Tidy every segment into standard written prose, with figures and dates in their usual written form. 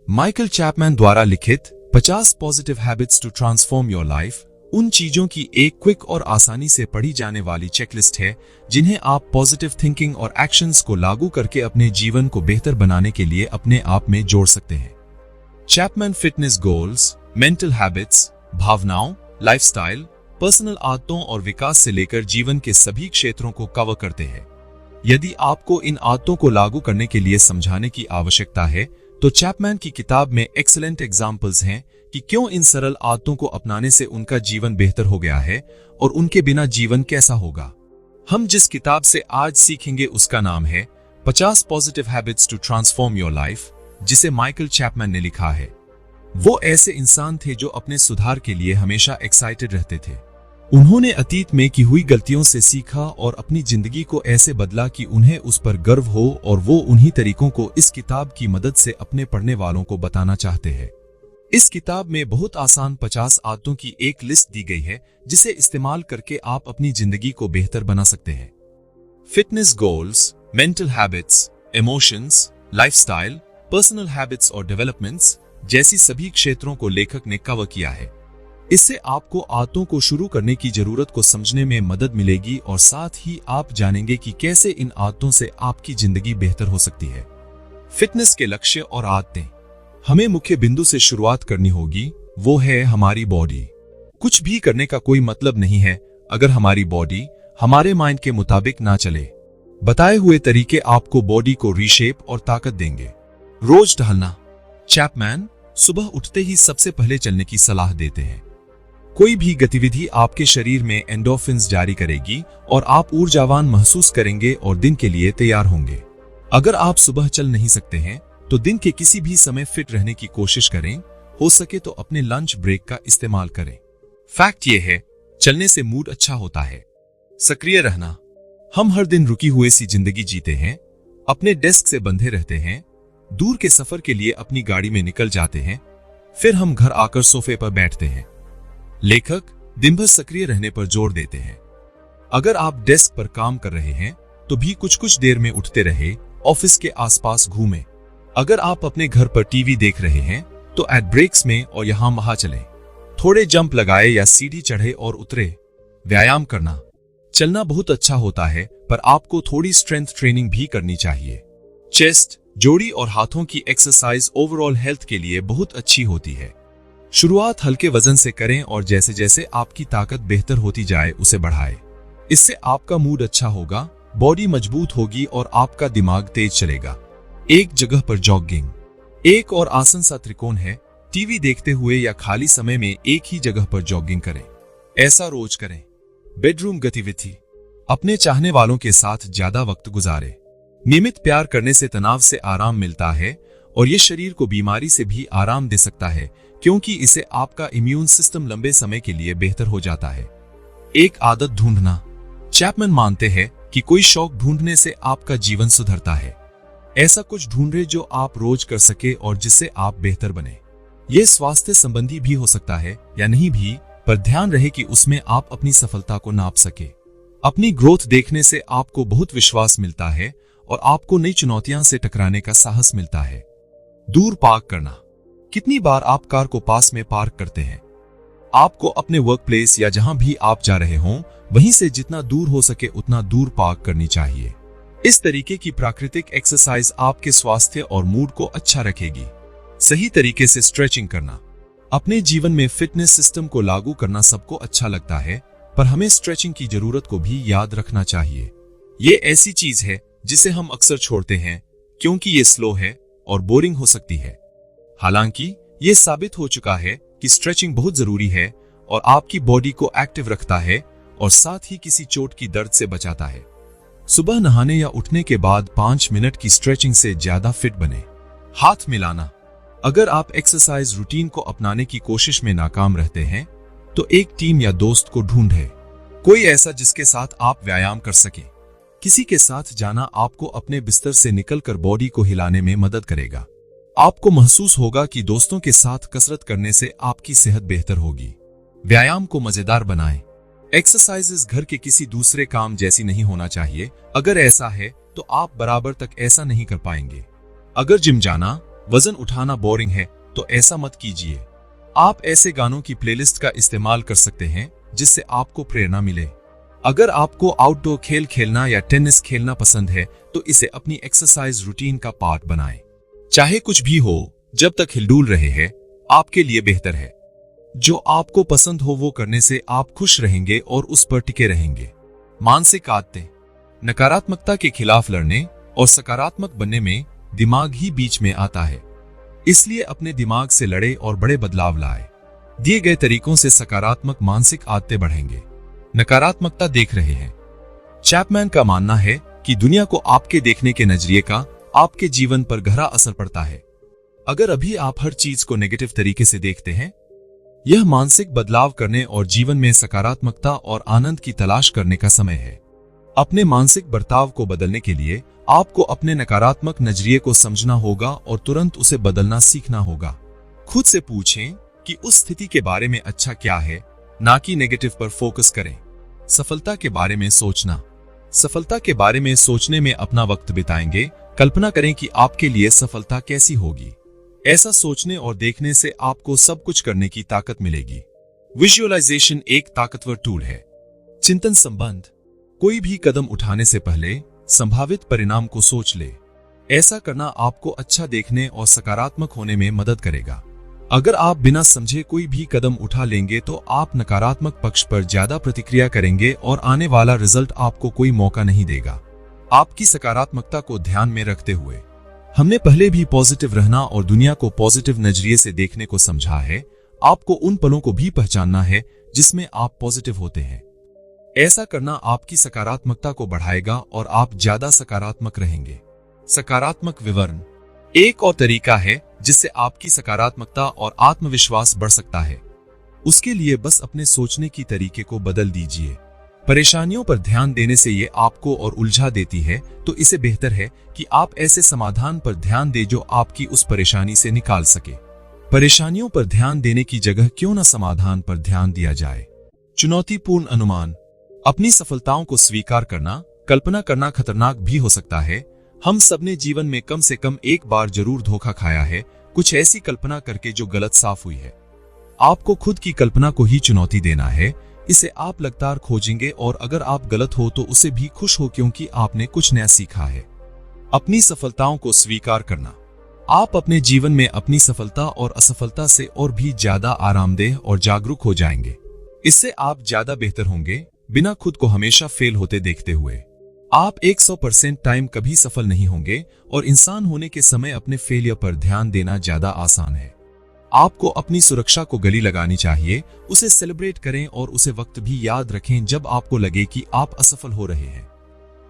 Michael Chapman द्वारा लिखित 50 positive habits to transform your life उन चीजों की एक क्विक और आसानी से पढ़ी जाने वाली चेकलिस्ट है जिन्हें आप पॉजिटिव थिंकिंग और एक्शंस को लागू करके अपने जीवन को बेहतर बनाने के लिए अपने आप में जोड़ सकते हैं। Chapman fitness goals, mental habits, भावनाओं, लाइफस्टाइल, पर्सनल आदतों और विकास से लेकर जीवन के सभी क्षेत्रों को कवर करते हैं। यदि आपको इन आदतों को लागू करने के लिए समझाने की आवश्यकता है तो चैपमैन की किताब में एक्सीलेंट एग्जाम्पल्स हैं कि क्यों इन सरल आदतों को अपनाने से उनका जीवन बेहतर हो गया है और उनके बिना जीवन कैसा होगा। हम जिस किताब से आज सीखेंगे उसका नाम है 50 positive habits to transform your life, जिसे माइकल चैपमैन ने लिखा है। वो ऐसे इंसान थे जो अपने सुधार के लिए हमेशा एक्साइटेड रहते थे। उन्होंने अतीत में की हुई गलतियों से सीखा और अपनी जिंदगी को ऐसे बदला कि उन्हें उस पर गर्व हो, और वो उन्हीं तरीकों को इस किताब की मदद से अपने पढ़ने वालों को बताना चाहते हैं। इस किताब में बहुत आसान 50 आदतों की एक लिस्ट दी गई है जिसे इस्तेमाल करके आप अपनी जिंदगी को बेहतर बना सकते हैं। Fitness goals, mental habits, emotions, lifestyle, personal habits और डेवलपमेंट्स जैसी सभी क्षेत्रों को लेखक ने कवर किया है। इससे आपको आदतों को शुरू करने की जरूरत को समझने में मदद मिलेगी और साथ ही आप जानेंगे कि कैसे इन आदतों से आपकी जिंदगी बेहतर हो सकती है। फिटनेस के लक्ष्य और आदतें। हमें मुख्य बिंदु से शुरुआत करनी होगी, वो है हमारी बॉडी। कुछ भी करने का कोई मतलब नहीं है अगर हमारी बॉडी हमारे माइंड के मुताबिक ना चले। बताए हुए तरीके आपको बॉडी को रीशेप और ताकत देंगे। रोज टहलना। चैपमैन सुबह उठते ही सबसे पहले चलने की सलाह देते हैं। कोई भी गतिविधि आपके शरीर में एंडोर्फिन्स जारी करेगी और आप ऊर्जावान महसूस करेंगे और दिन के लिए तैयार होंगे। अगर आप सुबह चल नहीं सकते हैं तो दिन के किसी भी समय फिट रहने की कोशिश करें। हो सके तो अपने लंच ब्रेक का इस्तेमाल करें। फैक्ट ये है, चलने से मूड अच्छा होता है। सक्रिय रहना। हम हर दिन रुकी हुई सी जिंदगी जीते हैं, अपने डेस्क से बंधे रहते हैं, दूर के सफर के लिए अपनी गाड़ी में निकल जाते हैं, फिर हम घर आकर सोफे पर बैठते हैं। लेखक दिन भर सक्रिय रहने पर जोर देते हैं। अगर आप डेस्क पर काम कर रहे हैं तो भी कुछ कुछ देर में उठते रहे, ऑफिस के आसपास घूमें। अगर आप अपने घर पर टीवी देख रहे हैं तो एट ब्रेक्स में और यहां वहां चलें। थोड़े जंप लगाए या सीढ़ी चढ़े और उतरे। व्यायाम करना। चलना बहुत अच्छा होता है पर आपको थोड़ी स्ट्रेंथ ट्रेनिंग भी करनी चाहिए। चेस्ट, जोड़ी और हाथों की एक्सरसाइज ओवरऑल हेल्थ के लिए बहुत अच्छी होती है। शुरुआत हल्के वजन से करें और जैसे जैसे आपकी ताकत बेहतर होती जाए उसे बढ़ाएं। इससे आपका मूड अच्छा होगा, बॉडी मजबूत होगी और आपका दिमाग तेज चलेगा। एक जगह पर जॉगिंग। एक और आसान सा त्रिकोण है, टीवी देखते हुए या खाली समय में एक ही जगह पर जॉगिंग करें। ऐसा रोज करें। बेडरूम गतिविधि। अपने चाहने वालों के साथ ज्यादा वक्त गुजारें। नियमित प्यार करने से तनाव से आराम मिलता है और ये शरीर को बीमारी से भी आराम दे सकता है क्योंकि इसे आपका इम्यून सिस्टम लंबे समय के लिए बेहतर हो जाता है। एक आदत ढूंढना। चैपमैन मानते हैं कि कोई शौक ढूंढने से आपका जीवन सुधरता है। ऐसा कुछ ढूंढे जो आप रोज कर सके और जिससे आप बेहतर बने। यह स्वास्थ्य संबंधी भी हो सकता है या नहीं भी, पर ध्यान रहे कि उसमें आप अपनी सफलता को नाप सके। अपनी ग्रोथ देखने से आपको बहुत विश्वास मिलता है और आपको नई चुनौतियां से टकराने का साहस मिलता है। दूर पार्क करना। कितनी बार आप कार को पास में पार्क करते हैं? आपको अपने वर्क प्लेस या जहां भी आप जा रहे हों वहीं से जितना दूर हो सके उतना दूर पार्क करनी चाहिए। इस तरीके की प्राकृतिक एक्सरसाइज आपके स्वास्थ्य और मूड को अच्छा रखेगी। सही तरीके से स्ट्रेचिंग करना। अपने जीवन में फिटनेस सिस्टम को लागू करना सबको अच्छा लगता है, पर हमें स्ट्रेचिंग की जरूरत को भी याद रखना चाहिए। ये ऐसी चीज है जिसे हम अक्सर छोड़ते हैं क्योंकि ये स्लो है और बोरिंग हो सकती है। हालांकि ये साबित हो चुका है कि स्ट्रेचिंग बहुत जरूरी है और आपकी बॉडी को एक्टिव रखता है और साथ ही किसी चोट की दर्द से बचाता है। सुबह नहाने या उठने के बाद 5 मिनट की स्ट्रेचिंग से ज्यादा फिट बने। हाथ मिलाना। अगर आप एक्सरसाइज रूटीन को अपनाने की कोशिश में नाकाम रहते हैं तो एक टीम या दोस्त को ढूंढें। कोई ऐसा जिसके साथ आप व्यायाम कर सकें। किसी के साथ जाना आपको अपने बिस्तर से निकलकर बॉडी को हिलाने में मदद करेगा। आपको महसूस होगा कि दोस्तों के साथ कसरत करने से आपकी सेहत बेहतर होगी। व्यायाम को मजेदार बनाएं। एक्सरसाइजेस घर के किसी दूसरे काम जैसी नहीं होना चाहिए। अगर ऐसा है तो आप बराबर तक ऐसा नहीं कर पाएंगे। अगर जिम जाना, वजन उठाना बोरिंग है तो ऐसा मत कीजिए। आप ऐसे गानों की प्लेलिस्ट का इस्तेमाल कर सकते हैं जिससे आपको प्रेरणा मिले। अगर आपको आउटडोर खेल खेलना या टेनिस खेलना पसंद है तो इसे अपनी एक्सरसाइज रूटीन का पार्ट बनाएं। चाहे कुछ भी हो, जब तक हिलडुल रहे हैं आपके लिए बेहतर है। जो आपको पसंद हो वो करने से आप खुश रहेंगे और उस पर टिके रहेंगे। मानसिक आदतें। नकारात्मकता के खिलाफ लड़ने और सकारात्मक बनने में दिमाग ही बीच में आता है, इसलिए अपने दिमाग से लड़े और बड़े बदलाव लाए। दिए गए तरीकों से सकारात्मक मानसिक आदतें बढ़ेंगे। नकारात्मकता देख रहे हैं। चैपमैन का मानना है कि दुनिया को आपके देखने के नजरिए का आपके जीवन पर गहरा असर पड़ता है। अगर अभी आप हर चीज को नेगेटिव तरीके से देखते हैं, यह मानसिक बदलाव करने और जीवन में सकारात्मकता और आनंद की तलाश करने का समय है। अपने मानसिक बर्ताव को बदलने के लिए आपको अपने नकारात्मक नजरिए को समझना होगा और तुरंत उसे बदलना सीखना होगा। खुद से पूछें कि उस स्थिति के बारे में अच्छा क्या है, ना कि नेगेटिव पर फोकस करें। सफलता के बारे में सोचना। सफलता के बारे में सोचने में अपना वक्त बिताएंगे। कल्पना करें कि आपके लिए सफलता कैसी होगी। ऐसा सोचने और देखने से आपको सब कुछ करने की ताकत मिलेगी। विजुअलाइजेशन एक ताकतवर टूल है। चिंतन संबंध। कोई भी कदम उठाने से पहले संभावित परिणाम को सोच ले। ऐसा करना आपको अच्छा देखने और सकारात्मक होने में मदद करेगा। अगर आप बिना समझे कोई भी कदम उठा लेंगे तो आप नकारात्मक पक्ष पर ज्यादा प्रतिक्रिया करेंगे और आने वाला रिजल्ट आपको कोई मौका नहीं देगा। आपकी सकारात्मकता को ध्यान में रखते हुए हमने पहले भी पॉजिटिव रहना और दुनिया को पॉजिटिव नजरिए से देखने को समझा है। आपको उन पलों को भी पहचानना है जिसमें आप पॉजिटिव होते हैं। ऐसा करना आपकी सकारात्मकता को बढ़ाएगा और आप ज्यादा सकारात्मक रहेंगे। सकारात्मक विवरण एक और तरीका है जिससे आपकी सकारात्मकता और आत्मविश्वास बढ़ सकता है। उसके लिए बस अपने सोचने की तरीके को बदल दीजिए। परेशानियों पर ध्यान देने से ये आपको और उलझा देती है, तो इसे बेहतर है कि आप ऐसे समाधान पर ध्यान दें जो आपकी उस परेशानी से निकाल सके। परेशानियों पर ध्यान देने की जगह क्यों न समाधान पर ध्यान दिया जाए। चुनौतीपूर्ण अनुमान। अपनी सफलताओं को स्वीकार करना। कल्पना करना खतरनाक भी हो सकता है। हम सबने जीवन में कम से कम एक बार जरूर धोखा खाया है, कुछ ऐसी कल्पना करके जो गलत साफ हुई है। आपको खुद की कल्पना को ही चुनौती देना है। इसे आप लगातार खोजेंगे और अगर आप गलत हो तो उसे भी खुश हो, क्योंकि आपने कुछ नया सीखा है। अपनी सफलताओं को स्वीकार करना। आप अपने जीवन में अपनी सफलता और असफलता से और भी ज्यादा आरामदेह और जागरूक हो जाएंगे। इससे आप ज्यादा बेहतर होंगे, बिना खुद को हमेशा फेल होते देखते हुए। आप 100% टाइम कभी सफल नहीं होंगे और इंसान होने के समय अपने फेलियर पर ध्यान देना ज्यादा आसान है। आपको अपनी सुरक्षा को गले लगानी चाहिए। उसे सेलिब्रेट करें और उसे वक्त भी याद रखें जब आपको लगे कि आप असफल हो रहे हैं।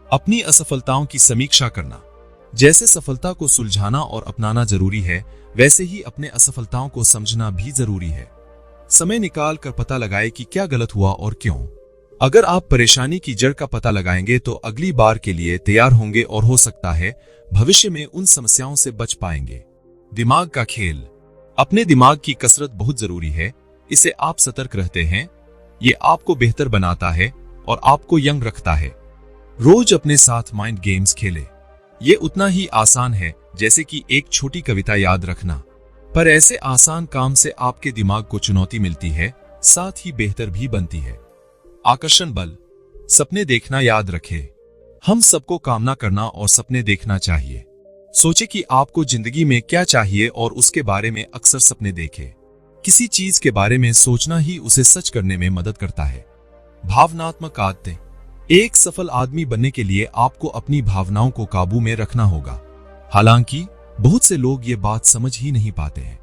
अपनी असफलताओं की समीक्षा करना। जैसे सफलता को सुलझाना और अपनाना जरूरी है, वैसे ही अपने असफलताओं को समझना भी जरूरी है। समय निकाल कर पता लगाए कि क्या गलत हुआ और क्यों। अगर आप परेशानी की जड़ का पता लगाएंगे तो अगली बार के लिए तैयार होंगे और हो सकता है भविष्य में उन समस्याओं से बच पाएंगे। दिमाग का खेल। अपने दिमाग की कसरत बहुत जरूरी है। इसे आप सतर्क रहते हैं, ये आपको बेहतर बनाता है और आपको यंग रखता है। रोज अपने साथ माइंड गेम्स खेले। ये उतना ही आसान है जैसे कि एक छोटी कविता याद रखना, पर ऐसे आसान काम से आपके दिमाग को चुनौती मिलती है, साथ ही बेहतर भी बनती है। आकर्षण बल। सपने देखना याद रखें। हम सबको कामना करना और सपने देखना चाहिए। सोचे कि आपको जिंदगी में क्या चाहिए और उसके बारे में अक्सर सपने देखें। किसी चीज के बारे में सोचना ही उसे सच करने में मदद करता है। भावनात्मक आदतें। एक सफल आदमी बनने के लिए आपको अपनी भावनाओं को काबू में रखना होगा। हालांकि बहुत से लोग ये बात समझ ही नहीं पाते हैं,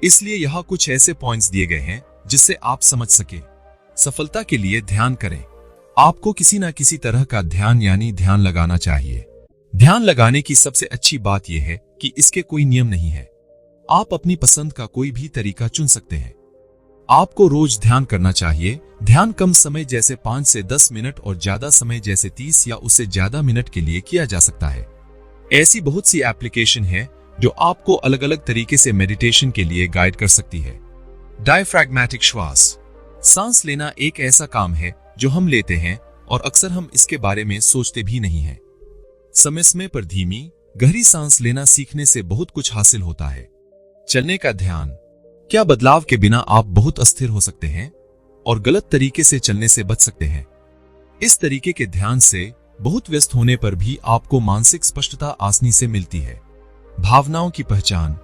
इसलिए यहां कुछ ऐसे पॉइंट्स दिए गए हैं जिससे आप समझ सके। सफलता के लिए ध्यान करें। आपको किसी ना किसी तरह का ध्यान यानी ध्यान लगाना चाहिए। ध्यान लगाने की सबसे अच्छी बात यह है कि इसके कोई नियम नहीं है। आप अपनी पसंद का कोई भी तरीका चुन सकते हैं। आपको रोज ध्यान करना चाहिए। ध्यान कम समय जैसे 5 से 10 मिनट और ज्यादा समय जैसे 30 या उससे ज्यादा मिनट के लिए किया जा सकता है। ऐसी बहुत सी एप्लीकेशन है जो आपको अलग अलग तरीके से मेडिटेशन के लिए गाइड कर सकती है। डायफ्रैग्मेटिक श्वास। सांस लेना एक ऐसा काम है जो हम लेते हैं और अक्सर हम इसके बारे में सोचते भी नहीं हैं। समय समय पर धीमी गहरी सांस लेना सीखने से बहुत कुछ हासिल होता है। चलने का ध्यान। क्या बदलाव के बिना आप बहुत अस्थिर हो सकते हैं और गलत तरीके से चलने से बच सकते हैं। इस तरीके के ध्यान से बहुत व्यस्त होने पर भी आपको मानसिक स्पष्टता आसानी से मिलती है। भावनाओं की पहचान।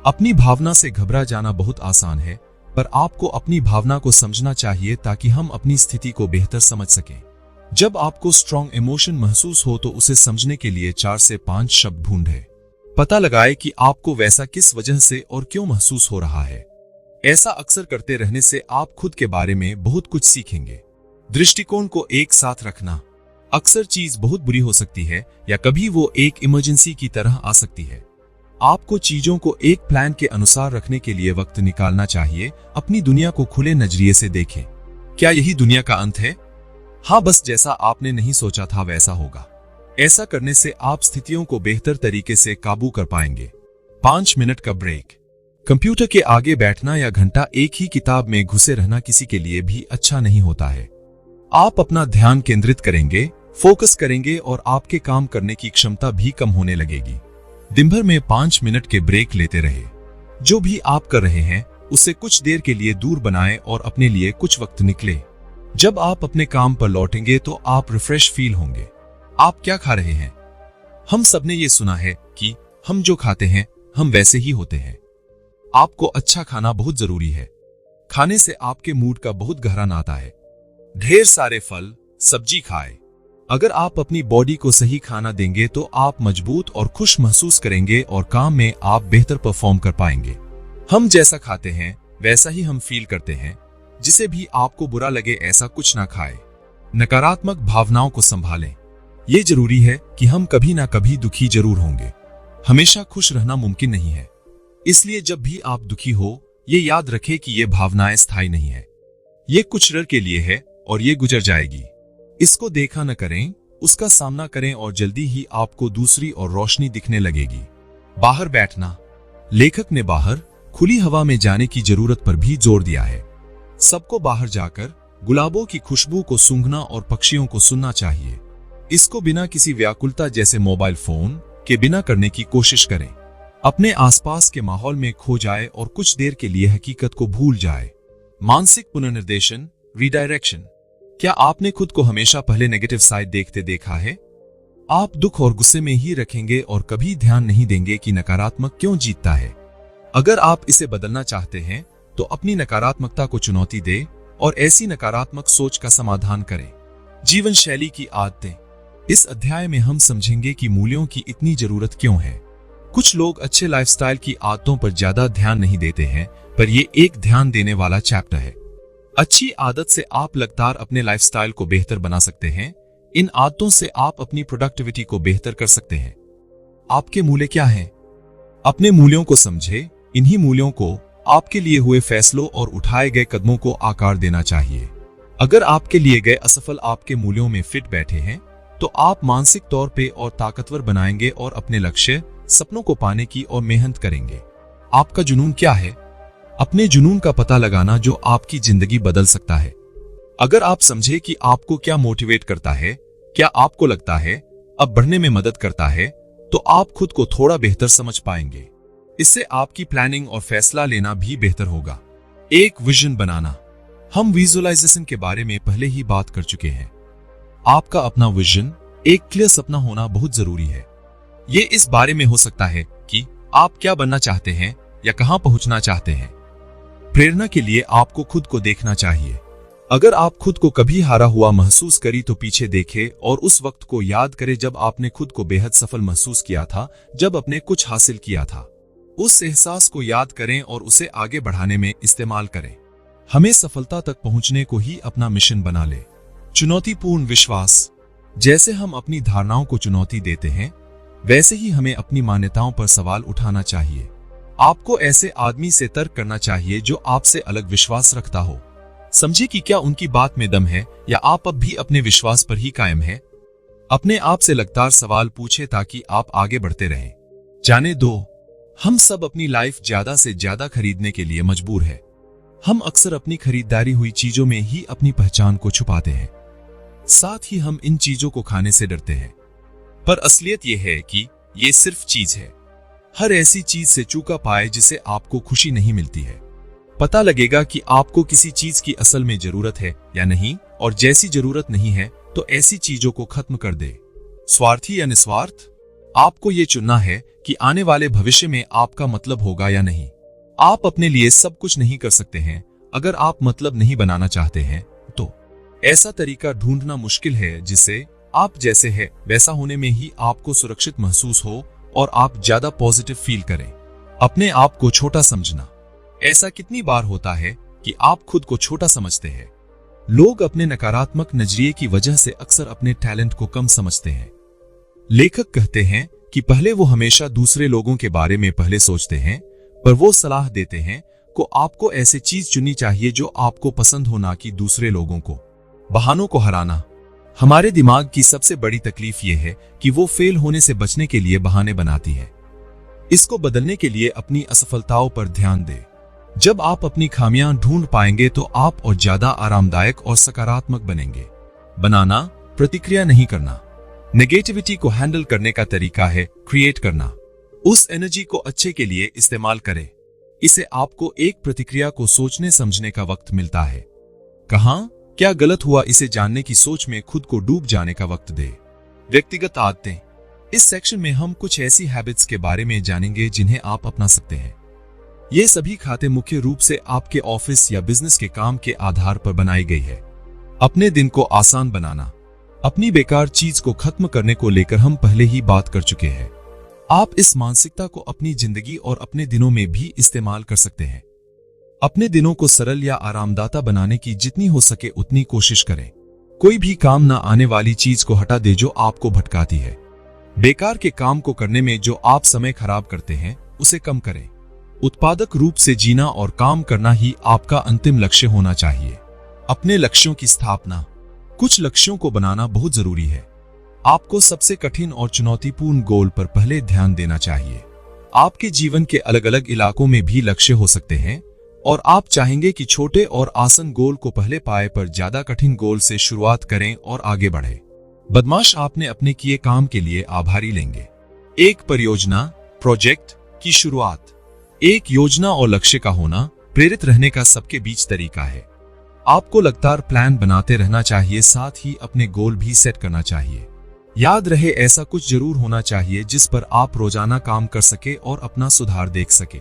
अपनी भावना से घबरा जाना बहुत आसान है, पर आपको अपनी भावना को समझना चाहिए ताकि हम अपनी स्थिति को बेहतर समझ सकें। जब आपको स्ट्रॉन्ग इमोशन महसूस हो तो उसे समझने के लिए 4 से 5 शब्द ढूंढें। पता लगाए कि आपको वैसा किस वजह से और क्यों महसूस हो रहा है। ऐसा अक्सर करते रहने से आप खुद के बारे में बहुत कुछ सीखेंगे। दृष्टिकोण को एक साथ रखना। अक्सर चीज बहुत बुरी हो सकती है या कभी वो एक इमरजेंसी की तरह आ सकती है। आपको चीजों को एक प्लान के अनुसार रखने के लिए वक्त निकालना चाहिए। अपनी दुनिया को खुले नजरिए से देखें। क्या यही दुनिया का अंत है? हाँ, बस जैसा आपने नहीं सोचा था वैसा होगा। ऐसा करने से आप स्थितियों को बेहतर तरीके से काबू कर पाएंगे। 5 मिनट का ब्रेक। कंप्यूटर के आगे बैठना या घंटा एक ही किताब में घुसे रहना किसी के लिए भी अच्छा नहीं होता है। आप अपना ध्यान केंद्रित करेंगे, फोकस करेंगे और आपके काम करने की क्षमता भी कम होने लगेगी। दिन भर में 5 मिनट के ब्रेक लेते रहे। जो भी आप कर रहे हैं उसे कुछ देर के लिए दूर बनाएं और अपने लिए कुछ वक्त निकले। जब आप अपने काम पर लौटेंगे तो आप रिफ्रेश फील होंगे। आप क्या खा रहे हैं? हम सबने ये सुना है कि हम जो खाते हैं हम वैसे ही होते हैं। आपको अच्छा खाना बहुत जरूरी है। खाने से आपके मूड का बहुत गहरा नाता है। ढेर सारे फल, सब्जी खाएं। अगर आप अपनी बॉडी को सही खाना देंगे तो आप मजबूत और खुश महसूस करेंगे और काम में आप बेहतर परफॉर्म कर पाएंगे। हम जैसा खाते हैं वैसा ही हम फील करते हैं। जिसे भी आपको बुरा लगे ऐसा कुछ ना खाएं। नकारात्मक भावनाओं को संभालें। ये जरूरी है कि हम कभी ना कभी दुखी जरूर होंगे। हमेशा खुश रहना मुमकिन नहीं है। इसलिए जब भी आप दुखी हो ये याद रखें कि ये भावनाएं स्थायी नहीं है। ये कुछ देर के लिए है और ये गुजर जाएगी। इसको देखा न करें, उसका सामना करें और जल्दी ही आपको दूसरी और रोशनी दिखने लगेगी। बाहर बैठना। लेखक ने बाहर खुली हवा में जाने की जरूरत पर भी जोर दिया है। सबको बाहर जाकर गुलाबों की खुशबू को सूंघना और पक्षियों को सुनना चाहिए। इसको बिना किसी व्याकुलता जैसे मोबाइल फोन के बिना करने की कोशिश करें। अपने आसपास के माहौल में खो जाए और कुछ देर के लिए हकीकत को भूल जाए। मानसिक पुनर्निर्देशन, रीडायरेक्शन। क्या आपने खुद को हमेशा पहले नेगेटिव साइड देखते देखा है? आप दुख और गुस्से में ही रखेंगे और कभी ध्यान नहीं देंगे कि नकारात्मक क्यों जीतता है। अगर आप इसे बदलना चाहते हैं तो अपनी नकारात्मकता को चुनौती दें और ऐसी नकारात्मक सोच का समाधान करें। जीवन शैली की आदतें। इस अध्याय में हम समझेंगे कि मूल्यों की इतनी जरूरत क्यों है। कुछ लोग अच्छे लाइफस्टाइल की आदतों पर ज्यादा ध्यान नहीं देते हैं, पर यह एक ध्यान देने वाला चैप्टर है। अच्छी आदत से आप लगातार अपने लाइफस्टाइल को बेहतर बना सकते हैं। इन आदतों से आप अपनी प्रोडक्टिविटी को बेहतर कर सकते हैं। आपके मूल्य क्या हैं? अपने मूल्यों को समझें। इन्हीं मूल्यों को आपके लिए हुए फैसलों और उठाए गए कदमों को आकार देना चाहिए। अगर आपके लिए गए असफल आपके मूल्यों में फिट बैठे हैं तो आप मानसिक तौर पे और ताकतवर बनाएंगे और अपने लक्ष्य, सपनों को पाने की और मेहनत करेंगे। आपका जुनून क्या है? अपने जुनून का पता लगाना जो आपकी जिंदगी बदल सकता है। अगर आप समझे कि आपको क्या मोटिवेट करता है, क्या आपको लगता है अब बढ़ने में मदद करता है, तो आप खुद को थोड़ा बेहतर समझ पाएंगे। इससे आपकी प्लानिंग और फैसला लेना भी बेहतर होगा। एक विजन बनाना। हम विजुअलाइजेशन के बारे में पहले ही बात कर चुके हैं। आपका अपना विजन, एक क्लियर सपना होना बहुत जरूरी है। ये इस बारे में हो सकता है कि आप क्या बनना चाहते हैं या कहां पहुंचना चाहते हैं। प्रेरणा के लिए आपको खुद को देखना चाहिए। अगर आप खुद को कभी हारा हुआ महसूस करी तो पीछे देखें और उस वक्त को याद करें जब आपने खुद को बेहद सफल महसूस किया था, जब आपने कुछ हासिल किया था। उस एहसास को याद करें और उसे आगे बढ़ाने में इस्तेमाल करें। हमें सफलता तक पहुंचने को ही अपना मिशन बना ले। चुनौतीपूर्ण विश्वास। जैसे हम अपनी धारणाओं को चुनौती देते हैं, वैसे ही हमें अपनी मान्यताओं पर सवाल उठाना चाहिए। आपको ऐसे आदमी से तर्क करना चाहिए जो आपसे अलग विश्वास रखता हो। समझे कि क्या उनकी बात में दम है या आप अब भी अपने विश्वास पर ही कायम है। अपने आप से लगातार सवाल पूछे ताकि आप आगे बढ़ते रहें। जाने दो, हम सब अपनी लाइफ ज्यादा से ज्यादा खरीदने के लिए मजबूर है। हम अक्सर अपनी खरीदारी हुई चीजों में ही अपनी पहचान को छुपाते हैं। साथ ही हम इन चीजों को खाने से डरते हैं। पर असलियत यह है कि ये सिर्फ चीज है। हर ऐसी चीज से चूका पाए जिसे आपको खुशी नहीं मिलती है। पता लगेगा कि आपको किसी चीज की असल में जरूरत है या नहीं, और जैसी जरूरत नहीं है तो ऐसी चीजों को खत्म कर दे। स्वार्थी या निस्वार्थ, आपको ये चुनना है कि आने वाले भविष्य में आपका मतलब होगा या नहीं। आप अपने लिए सब कुछ नहीं कर सकते हैं। अगर आप मतलब नहीं बनाना चाहते हैं तो ऐसा तरीका ढूंढना मुश्किल है जिससे आप जैसे है वैसा होने में ही आपको सुरक्षित महसूस हो और आप ज्यादा पॉजिटिव फील करें। अपने आप को छोटा समझना। ऐसा कितनी बार होता है कि आप खुद को छोटा समझते हैं। लोग अपने नकारात्मक नजरिए की वजह से अक्सर अपने टैलेंट को कम समझते हैं। लेखक कहते हैं कि पहले वो हमेशा दूसरे लोगों के बारे में पहले सोचते हैं, पर वो सलाह देते हैं को आपको ऐसी चीज चुननी चाहिए जो आपको पसंद हो, ना कि दूसरे लोगों को। बहानों को हराना। हमारे दिमाग की सबसे बड़ी तकलीफ यह है कि वो फेल होने से बचने के लिए बहाने बनाती है। इसको बदलने के लिए अपनी असफलताओं पर ध्यान दें। जब आप अपनी खामियां ढूंढ पाएंगे तो आप और ज्यादा आरामदायक और सकारात्मक बनेंगे। बनाना, प्रतिक्रिया नहीं करना। नेगेटिविटी को हैंडल करने का तरीका है क्रिएट करना। उस एनर्जी को अच्छे के लिए इस्तेमाल करें। इसे आपको एक प्रतिक्रिया को सोचने समझने का वक्त मिलता है। कहां क्या गलत हुआ इसे जानने की सोच में खुद को डूब जाने का वक्त दे। व्यक्तिगत आदतें। इस सेक्शन में हम कुछ ऐसी हैबिट्स के बारे में जानेंगे जिन्हें आप अपना सकते हैं। ये सभी खाते मुख्य रूप से आपके ऑफिस या बिजनेस के काम के आधार पर बनाई गई है। अपने दिन को आसान बनाना। अपनी बेकार चीज को खत्म करने को लेकर हम पहले ही बात कर चुके हैं। आप इस मानसिकता को अपनी जिंदगी और अपने दिनों में भी इस्तेमाल कर सकते हैं। अपने दिनों को सरल या आरामदाता बनाने की जितनी हो सके उतनी कोशिश करें। कोई भी काम ना आने वाली चीज को हटा दे जो आपको भटकाती है। बेकार के काम को करने में जो आप समय खराब करते हैं उसे कम करें। उत्पादक रूप से जीना और काम करना ही आपका अंतिम लक्ष्य होना चाहिए। अपने लक्ष्यों की स्थापना। कुछ लक्ष्यों को बनाना बहुत जरूरी है। आपको सबसे कठिन और चुनौतीपूर्ण गोल पर पहले ध्यान देना चाहिए। आपके जीवन के अलग अलग इलाकों में भी लक्ष्य हो सकते हैं और आप चाहेंगे कि छोटे और आसान गोल को पहले पाए पर ज्यादा कठिन गोल से शुरुआत करें और आगे बढ़े। बदमाश आपने अपने किए काम के लिए आभारी लेंगे। एक परियोजना प्रोजेक्ट की शुरुआत। एक योजना और लक्ष्य का होना प्रेरित रहने का सबके बीच तरीका है। आपको लगातार प्लान बनाते रहना चाहिए, साथ ही अपने गोल भी सेट करना चाहिए। याद रहे ऐसा कुछ जरूर होना चाहिए जिस पर आप रोजाना काम कर सके और अपना सुधार देख सके।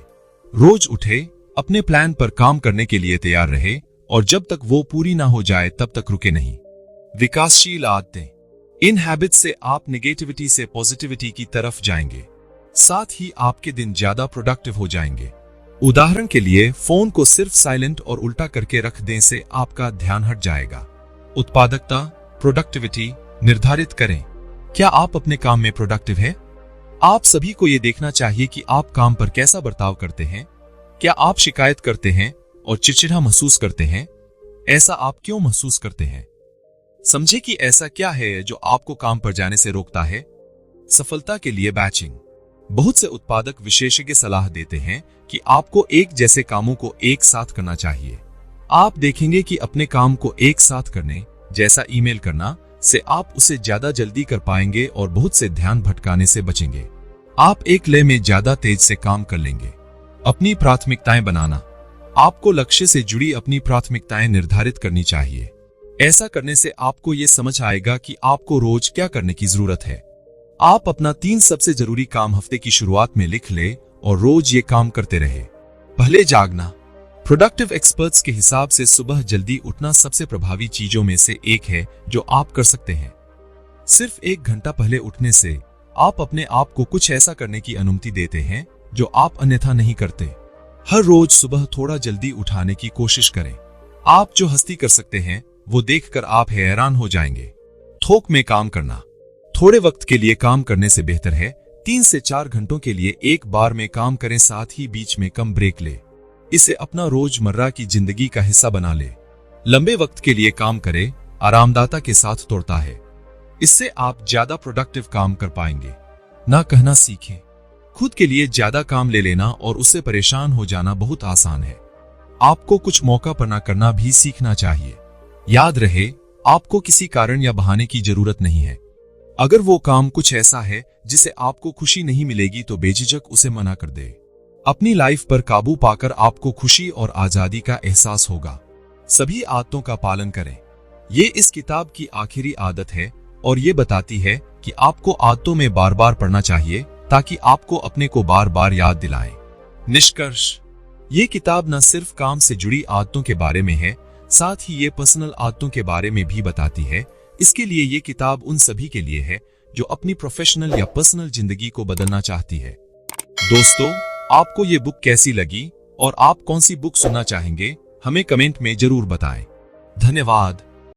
रोज उठे, अपने प्लान पर काम करने के लिए तैयार रहे और जब तक वो पूरी ना हो जाए तब तक रुके नहीं। विकासशील आदतें। इन हैबिट्स से आप नेगेटिविटी से पॉजिटिविटी की तरफ जाएंगे, साथ ही आपके दिन ज्यादा प्रोडक्टिव हो जाएंगे। उदाहरण के लिए फोन को सिर्फ साइलेंट और उल्टा करके रख दें से आपका ध्यान हट जाएगा। उत्पादकता प्रोडक्टिविटी निर्धारित करें। क्या आप अपने काम में प्रोडक्टिव है? आप सभी को यह देखना चाहिए कि आप काम पर कैसा बर्ताव करते हैं। क्या आप शिकायत करते हैं और चिड़चिड़ा महसूस करते हैं? ऐसा आप क्यों महसूस करते हैं? समझे कि ऐसा क्या है जो आपको काम पर जाने से रोकता है। सफलता के लिए बैचिंग। बहुत से उत्पादक विशेषज्ञ सलाह देते हैं कि आपको एक जैसे कामों को एक साथ करना चाहिए। आप देखेंगे कि अपने काम को एक साथ करने जैसा ईमेल करना से आप उसे ज्यादा जल्दी कर पाएंगे और बहुत से ध्यान भटकाने से बचेंगे। आप एक लय में ज्यादा तेज से काम कर लेंगे। अपनी प्राथमिकताएं बनाना। आपको लक्ष्य से जुड़ी अपनी प्राथमिकताएं निर्धारित करनी चाहिए। ऐसा करने से आपको ये समझ आएगा कि आपको रोज क्या करने की जरूरत है। आप अपना 3 सबसे जरूरी काम हफ्ते की शुरुआत में लिख ले और रोज ये काम करते रहे। पहले जागना। प्रोडक्टिव एक्सपर्ट्स के हिसाब से सुबह जल्दी उठना सबसे प्रभावी चीजों में से एक है जो आप कर सकते हैं। सिर्फ 1 घंटा पहले उठने से आप अपने आप को कुछ ऐसा करने की अनुमति देते हैं जो आप अन्यथा नहीं करते। हर रोज सुबह थोड़ा जल्दी उठाने की कोशिश करें। आप जो हस्ती कर सकते हैं वो देखकर आप हैरान हो जाएंगे। थोक में काम करना। थोड़े वक्त के लिए काम करने से बेहतर है 3 से 4 घंटों के लिए एक बार में काम करें, साथ ही बीच में कम ब्रेक ले। इसे अपना रोजमर्रा की जिंदगी का हिस्सा बना ले। लंबे वक्त के लिए काम करें, आरामदाता के साथ तोड़ता है। इससे आप ज्यादा प्रोडक्टिव काम कर पाएंगे। ना कहना सीखें। खुद के लिए ज्यादा काम ले लेना और उससे परेशान हो जाना बहुत आसान है। आपको कुछ मौका पर ना करना भी सीखना चाहिए। याद रहे, आपको किसी कारण या बहाने की जरूरत नहीं है। अगर वो काम कुछ ऐसा है जिसे आपको खुशी नहीं मिलेगी तो बेझिझक उसे मना कर दे। अपनी लाइफ पर काबू पाकर आपको खुशी और आजादी का एहसास होगा। सभी आदतों का पालन करें। ये इस किताब की आखिरी आदत है और ये बताती है कि आपको आदतों में बार बार पढ़ना चाहिए ताकि आपको अपने को बार बार याद दिलाएं। निष्कर्ष, ये किताब न सिर्फ काम से जुड़ी आदतों के बारे में है, साथ ही ये पर्सनल आदतों के बारे में भी बताती है। इसके लिए ये किताब उन सभी के लिए है जो अपनी प्रोफेशनल या पर्सनल जिंदगी को बदलना चाहती है। दोस्तों, आपको ये बुक कैसी लगी और आप कौन सी बुक सुनना चाहेंगे, हमें कमेंट में जरूर बताएं। धन्यवाद।